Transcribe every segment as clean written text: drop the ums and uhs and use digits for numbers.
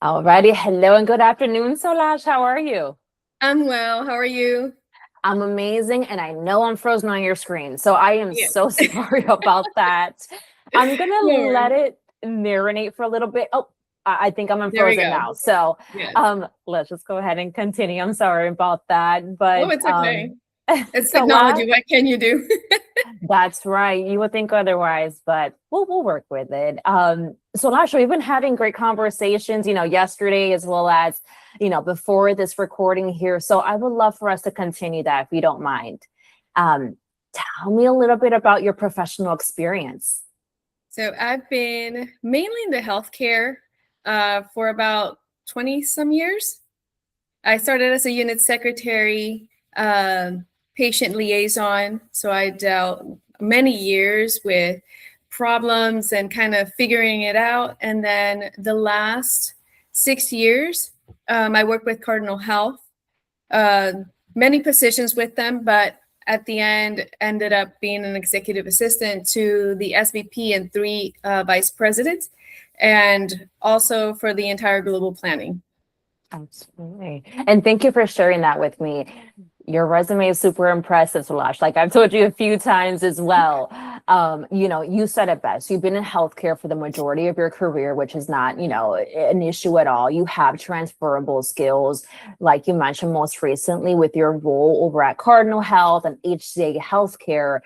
Alrighty, hello and good afternoon, Solash. How are you? I'm well. How are you? I'm amazing, and I know I'm frozen on your screen, so I am Yeah. so sorry about that. I'm gonna No let worries. it marinate for a little bit. Oh, I think I'm There we unfrozen go. now. So, Yes. let's just go ahead and continue. I'm sorry about that, Oh, but it's okay. It's Solash. technology. What can you do? That's right. You would think otherwise, but we'll work with it. So Lasha, we've been having great conversations, yesterday as well as, before this recording here. So I would love for us to continue that if you don't mind. Um, Tell me a little bit about your professional experience. So I've been mainly in the healthcare for about 20 some years. I started as a unit secretary, patient liaison. So I dealt many years with problems and kind of figuring it out. And then the last 6 years, I worked with Cardinal Health, uh, many positions with them, but at the end ended up being an executive assistant to the SVP and three vice presidents, and also for the entire global planning. Absolutely. And thank you for sharing that with me. Your resume is super impressive, Solash. Like I've told you a few times as well. You said it best. You've been in healthcare for the majority of your career, which is not, an issue at all. You have transferable skills, like you mentioned most recently with your role over at Cardinal Health and HCA Healthcare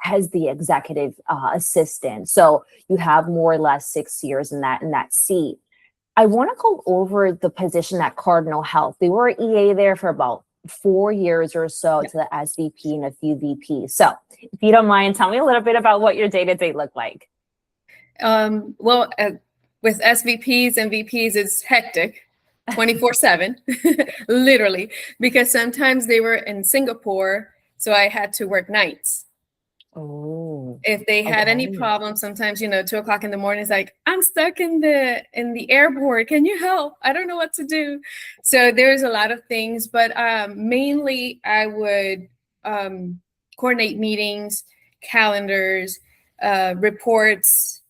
as the executive assistant. So you have more or less 6 years in that seat. I want to go over the position at Cardinal Health. They were EA there for about 4 years or so Yeah. to the SVP and a few VPs. So, if you don't mind, tell me a little bit about what your day to day looked like. Well, with SVPs and VPs, it's hectic 24/7, literally, because sometimes they were in Singapore, so I had to work nights. Oh, If they had any okay. problems, sometimes 2 o'clock in the morning, it's like, I'm stuck in the airport. Can you help? I don't know what to do. So there's a lot of things, but mainly I would coordinate meetings, calendars, reports,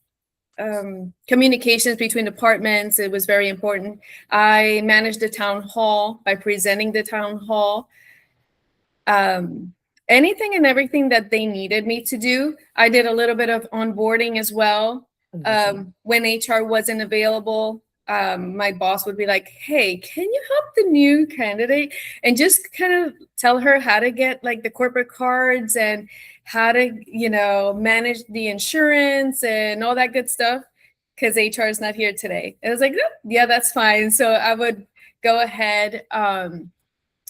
communications between departments. It was very important. I managed the town hall by presenting the town hall. Anything and everything that they needed me to do. I did a little bit of onboarding as well. Amazing. When HR wasn't available, my boss would be like, hey, can you help the new candidate? And just kind of tell her how to get like the corporate cards and how to, manage the insurance and all that good stuff, because HR is not here today. And I was like, oh, yeah, that's fine. So I would go ahead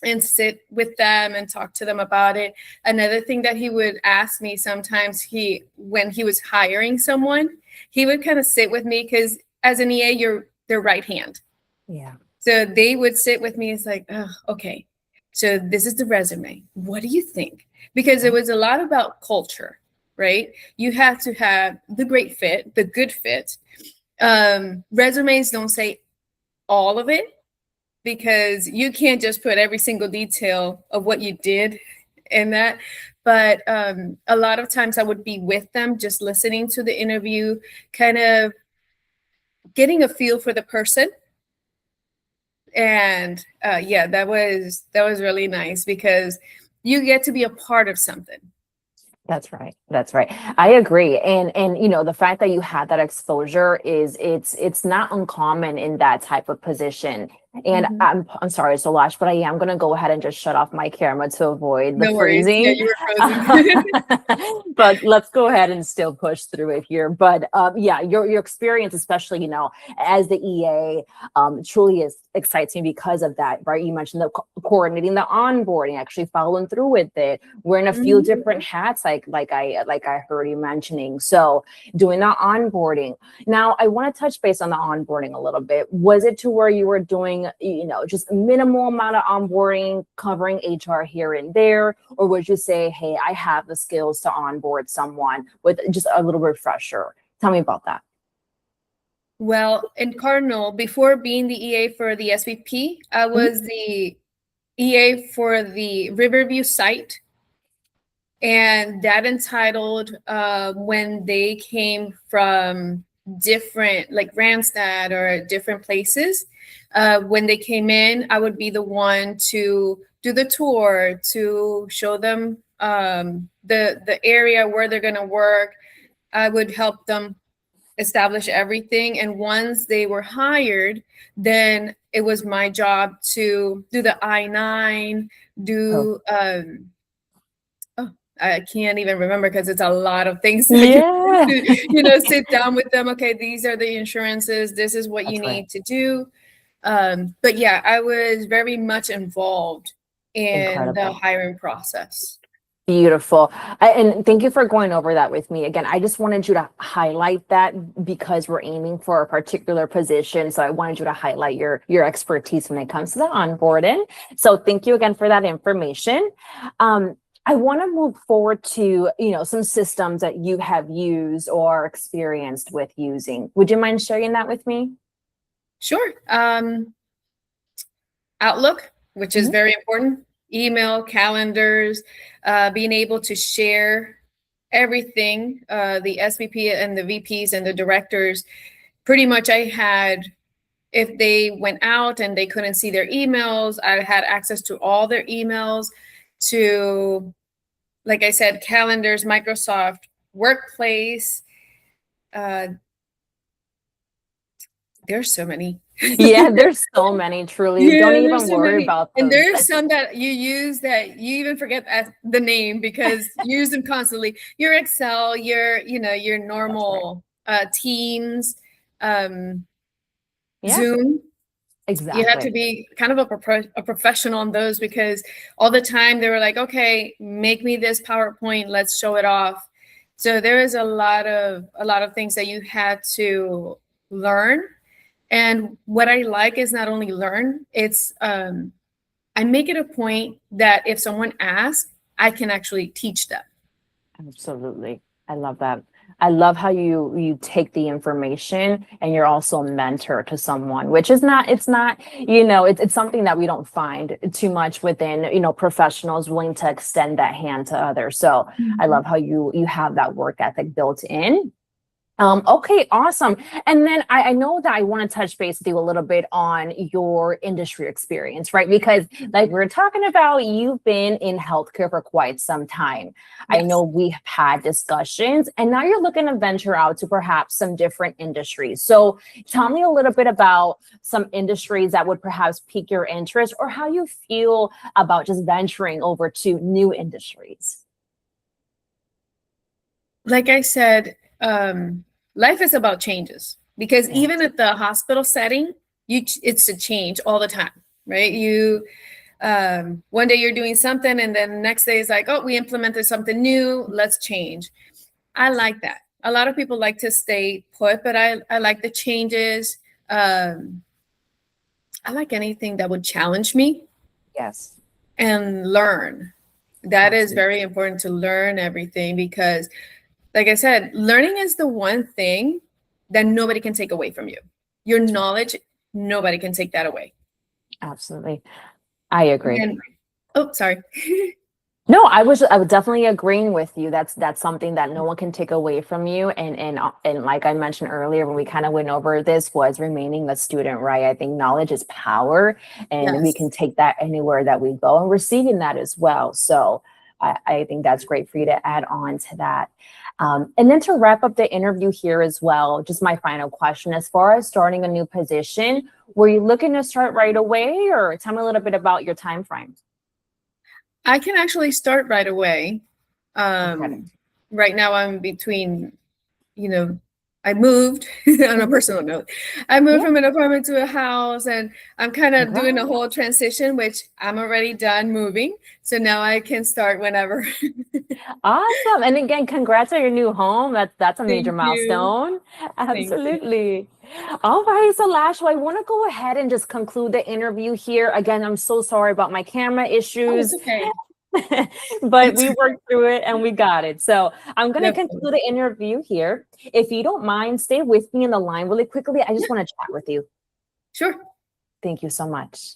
and sit with them and talk to them about it. Another thing that he would ask me sometimes, when he was hiring someone, he would kind of sit with me, because as an EA, you're their right hand. Yeah. So they would sit with me. It's like, oh, okay, so this is the resume. What do you think? Because it was a lot about culture, right? You have to have the great fit, the good fit. Resumes don't say all of it, because you can't just put every single detail of what you did in that. But a lot of times I would be with them, just listening to the interview, kind of getting a feel for the person. And yeah, that was really nice, because you get to be a part of something. That's right. That's right. I agree. And the fact that you had that exposure it's not uncommon in that type of position. And Mhm. I'm sorry, Solash, but I am gonna go ahead and just shut off my camera to avoid the No worries. Yeah, freezing. you were frozen. But let's go ahead and still push through it here. But yeah, your experience, especially, as the EA, truly excites me because of that, right? You mentioned the coordinating the onboarding, actually following through with it, wearing a few Mhm. different hats, like I heard you mentioning. So doing the onboarding. Now I want to touch base on the onboarding a little bit. Was it to where you were doing, just a minimal amount of onboarding, covering HR here and there, or would you say, hey, I have the skills to onboard someone with just a little refresher? Tell me about that. Well, in Cardinal, before being the EA for the SVP, I Mhm. was the EA for the Riverview site, and that entitled when they came from different, like Randstad or different places. When they came in, I would be the one to do the tour, to show them the area where they're going to work. I would help them establish everything. And once they were hired, then it was my job to do the I-9, Oh, do oh, I can't even remember because it's a lot of things that yeah, sit down with them. Okay, these are the insurances. This is what you that's right. need to do. But yeah, I was very much involved in the Incredible. hiring process. Beautiful. And thank you for going over that with me. Again, I just wanted you to highlight that because we're aiming for a particular position. So I wanted you to highlight your expertise when it comes to the onboarding. So thank you again for that information. I want to move forward to, some systems that you have used or experienced with using. Would you mind sharing that with me? Sure. Outlook, which is Mhm. very important, email, calendars, being able to share everything, the SVP and the VPs and the directors. Pretty much, I had, if they went out and they couldn't see their emails, I had access to all their emails, to, like I said, calendars, Microsoft Workplace. Uh, there's so many. Yeah, there's so many, truly. Don't Yeah, there's even so worry many. about And those. there's some that you use that you even forget the name because you use them constantly. Your Excel, your That's right. normal Teams, um, Yeah, Zoom. You had to exactly. be kind of a professional on those because all the time they were like, okay, make me this PowerPoint, let's show it off. So there is a lot of things that you had to learn. And what I like is not only learn, it's I make it a point that if someone asks, I can actually teach them. Absolutely. I love that. I love how you take the information and you're also a mentor to someone, which is not, it's not, it's something that we don't find too much within, professionals willing to extend that hand to others. So I Mhm. love how you have that work ethic built in. Okay, awesome. And then I know that I want to touch base with you a little bit on your industry experience, right? Because like we are talking about, you've been in healthcare for quite some time. I know Yes. we have had discussions, and now you're looking to venture out to perhaps some different industries. So tell me a little bit about some industries that would perhaps pique your interest or how you feel about just venturing over to new industries. Like I said, life is about changes because even Yes. at the hospital setting, it's a change all the time, right? One day you're doing something, and then the next day is like, oh, we implemented something new. Let's change. I like that. A lot of people like to stay put, but I like the changes. Um, I like anything that would challenge me Yes, and learn. That is absolutely. very important, to learn everything because, like I said, learning is the one thing that nobody can take away from you. Your knowledge, nobody can take that away. Absolutely. I agree. And oh, sorry. No, I was definitely agreeing with you. That's something that no one can take away from you. And like I mentioned earlier when we kind of went over this was remaining a student, right? I think knowledge is power and we Yes. can take that anywhere that we go and receiving that as well. So I think that's great for you to add on to that. And then to wrap up the interview here as well, just my final question, as far as starting a new position, were you looking to start right away or tell me a little bit about your time frame? I can actually start right away. Okay. Right now I'm between, you know, I moved on a Mhm. personal note. I moved Yeah. from an apartment to a house, and I'm kind of doing a Congrats. whole transition, which I'm already done moving. So now I can start whenever. Awesome. And again, congrats on your new home. That's a major Thank you. milestone. Thank you. Absolutely. All right. So Lashley, I want to go ahead and just conclude the interview here. Again, I'm so sorry about my camera Oh, it's issues, okay. but It's we worked through it and we got it. So I'm going to definitely. conclude the interview here. If you don't mind, stay with me in the line really quickly. I Yeah, just want to chat with you. sure. Thank you so much.